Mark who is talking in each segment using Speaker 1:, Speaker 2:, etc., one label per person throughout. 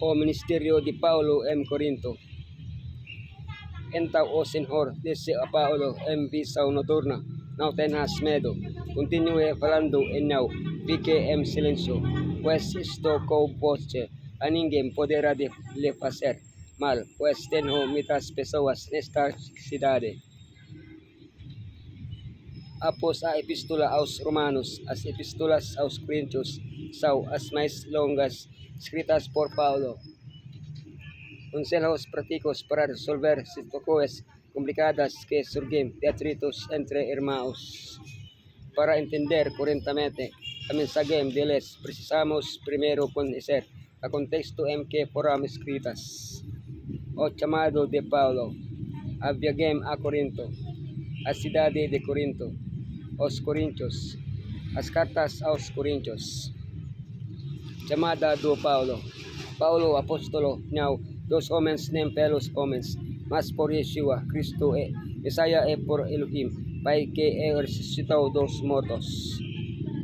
Speaker 1: o Ministerio de Paulo en Corinto. Entaw o Senhor, dice a Paulo en visão noturna, não tenhas medo, continue falando e não fique em silêncio, pues estou com você, a ninguém poderá lhe fazer mal, pues tenho muitas pessoas nesta cidade. Após a epístola aos Romanos, as epístolas aos Coríntios são as mais longas escritas por Paulo. Consejos prácticos para resolver situações complicadas que surgem de atritos entre irmãos. Para entender corretamente a mensagem deles, precisamos primeiro conhecer o contexto em que foram escritas. O chamado de Paulo, a viagem a Corinto, a cidade de Corinto, os Coríntios, as cartas aos Coríntios. Chamada do Paulo. Paulo, apóstolo, não dos homens nem pelos homens, mas por Yeshua, Cristo e Messiah e por Elohim, Pai que ressuscitou dos mortos.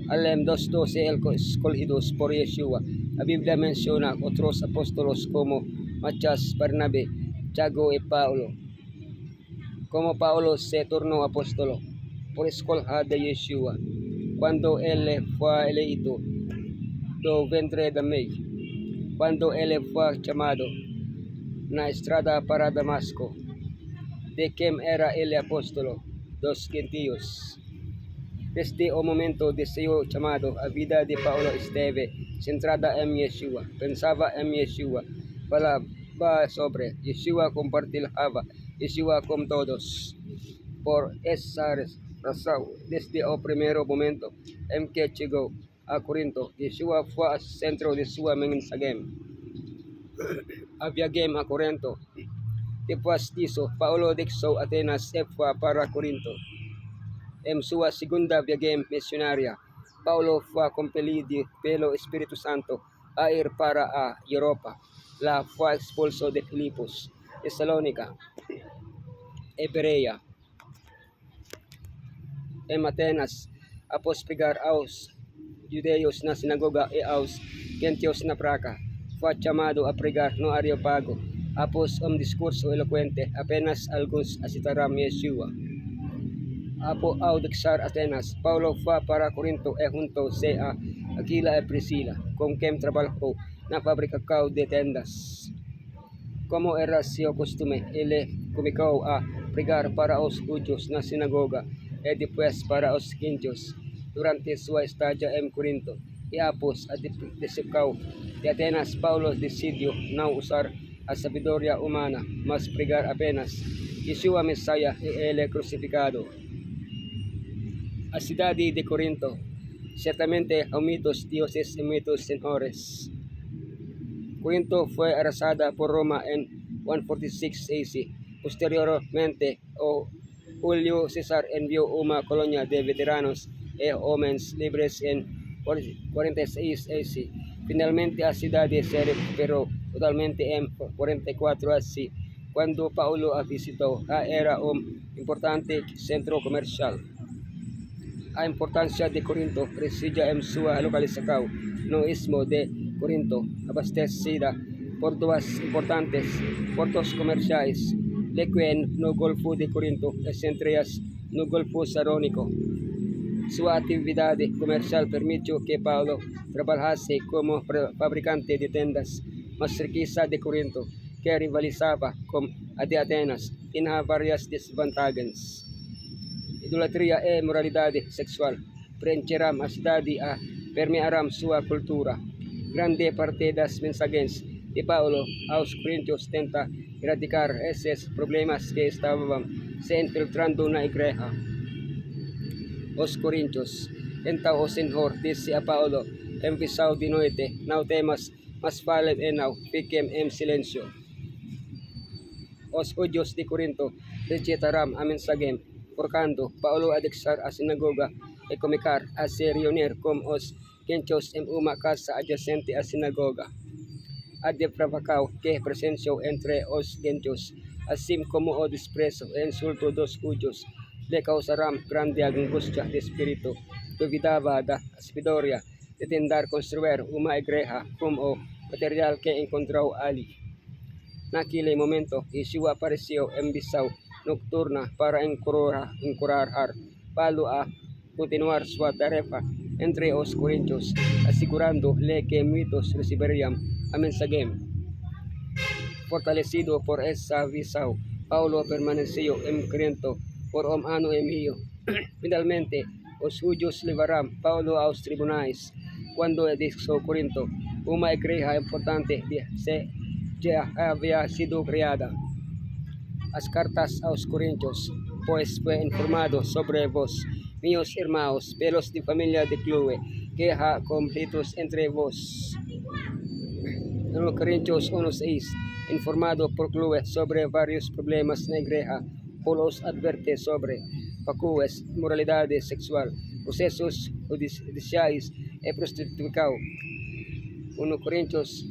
Speaker 1: Além dos 12 escolhidos por Yeshua, a Bíblia menciona outros apóstolos como Matias, Barnabé, Tiago e Paulo. Como Paulo se tornou apóstolo por escolha de Yeshua, quando ele foi eleito do ventre da mãe, quando ele foi chamado na estrada para Damasco, de quem era ele apóstolo dos gentios. Desde o momento de seu chamado, a vida de Paulo esteve centrada em Yeshua, pensava em Yeshua, falava sobre Yeshua, compartilhava Yeshua com todos. Por essa razão, desde o primeiro momento em que chegou a Corinto, Yeshua foi o centro de sua mensagem. A viagem a Corinto. Depois disso, Paulo deixou Atenas e foi para Corinto. Em sua segunda viagem missionária, Paulo foi compelido pelo Espírito Santo a ir para a Europa. Lá foi expulso de Filipos, Tessalônica e Bereia. Em Atenas, após pregar aos judeus na sinagoga e aos gentios na praça, foi chamado a pregar no Areopago. Após discurso eloquente, apenas alguns aceitarão Yeshua. Ao deixar Atenas, Paulo foi para Corinto e juntou-se a Aquila e Priscila, com quem trabalhou na fábrica de tendas. Como era seu costume, ele começou a pregar para os judeus na sinagoga e depois para os gentios durante sua estadia em Corinto. E após a decepção de Atenas, Paulo decidiu não usar a sabedoria humana, mas pregar apenas Yeshua Messiah e ele crucificado. A cidade de Corinto, certamente há muitos dioses e muitos senhores. Corinto foi arrasada por Roma em 146 AC. Posteriormente, o Julio César enviou uma colônia de veteranos e homens livres em 46 AC. Finalmente, a cidade se recuperou totalmente em 44 AC, quando Paulo a visitou. Era importante centro comercial. A importância de Corinto reside em sua localização no istmo de Corinto, abastecida por duas importantes portos comerciais, Lequien no Golfo de Corinto e Centrias no Golfo Sarônico. Sua atividade comercial permitiu que Paulo trabalhasse como fabricante de tendas, mas riqueza de Corinto, que rivalizava com a de Atenas, tinha várias desvantagens. Idolatria e moralidade sexual preencheram a cidade a permearam sua cultura. Grande parte das mensagens de Paulo aos Coríntios tenta erradicar esses problemas que estavam se infiltrando na igreja. Os Coríntios. Então o Senhor disse a Paulo em visão de noite: não temas, mas fale e não fiquem em silêncio. Os judeus de Corinto rejeitaram a mensagem, porquanto Paulo a deixar a sinagoga e começar a se reunir com os gentios em uma casa adjacente à sinagoga. A depravação que presenciou entre os gentios, assim como o desprezo e insulto dos judeus, lhe causaram grande angústia de espírito. Duvidava da sabedoria de tentar construir uma igreja como o material que encontró Ali. Naquele momento, Yeshua apareció en visão nocturna para encorajar Paulo a continuar su tarefa entre os corintios, asegurando-lhe que muitos receberían a mensaje. Fortalecido por esa visão, Paulo permaneció en Corinto por ano e medio. Finalmente, os judíos levarán Paulo aos tribunais. Cuando dejó Corinto, una igreja importante ya había sido creada. As cartas aos Corintios, pues fue informado sobre vos, míos hermanos, pelos de familia de Chloe, que ha conflictos entre vos. 1 Corintios 1:6, informado por Chloe sobre varios problemas na igreja, Paulo os adverte sobre pacues, moralidade sexual, procesos judiciais e prostituição. 1 Corintios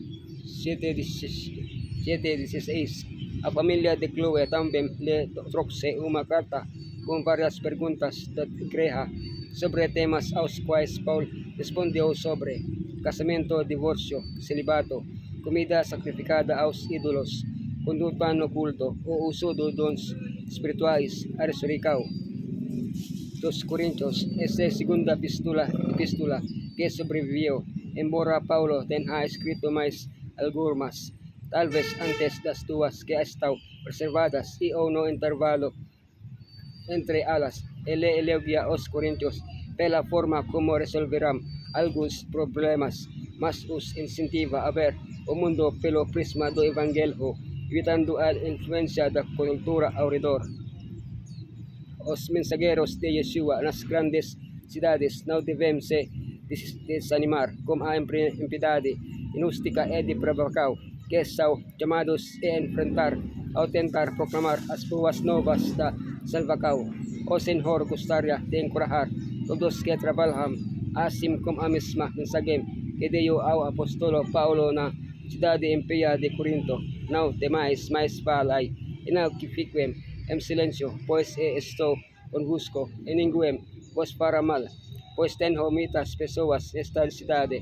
Speaker 1: 7:16. A família de Chloe também lhe trouxe uma carta com várias perguntas da igreja sobre temas aos quais Paulo respondeu sobre casamento, divórcio, celibato, comida sacrificada aos ídolos, conduta no culto, o uso de dons espirituais, a ressurreição. 2 Corintios, essa segunda epístola que sobreviveu, embora Paulo tenha escrito mais algumas, talvez antes das duas que estão preservadas e ou no intervalo entre elas. Ele elogia os Corintios pela forma como resolverão alguns problemas, mas os incentiva a ver o mundo pelo prisma do Evangelho, evitando a influência da cultura ao redor. Os mensageiros de Yeshua nas grandes cidades não devem se desanimar com a impiedade inústica e depravação que são chamados a enfrentar ao tentar proclamar as boas novas da salvação. O Senhor gostaria de encorajar todos que trabalham assim como a mesma mensagem que deu ao apostolo Paulo na cidade impia de Corinto. Não temais, mais falai, e não que fiquem em silêncio, pois estou convosco, e ninguém vos fará mal, pois tenho muitas pessoas nesta cidade,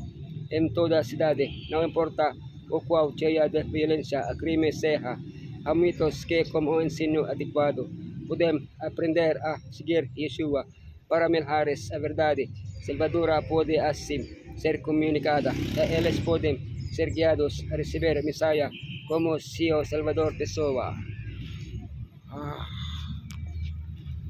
Speaker 1: em toda a cidade, não importa o qual cheia de violência a crime seja, há muitos que, como o ensino adequado, podem aprender a seguir Yeshua para melhares a verdade salvadora pode assim ser comunicada, e eles podem ser guiados a receber Messiah como seu Salvador pessoa.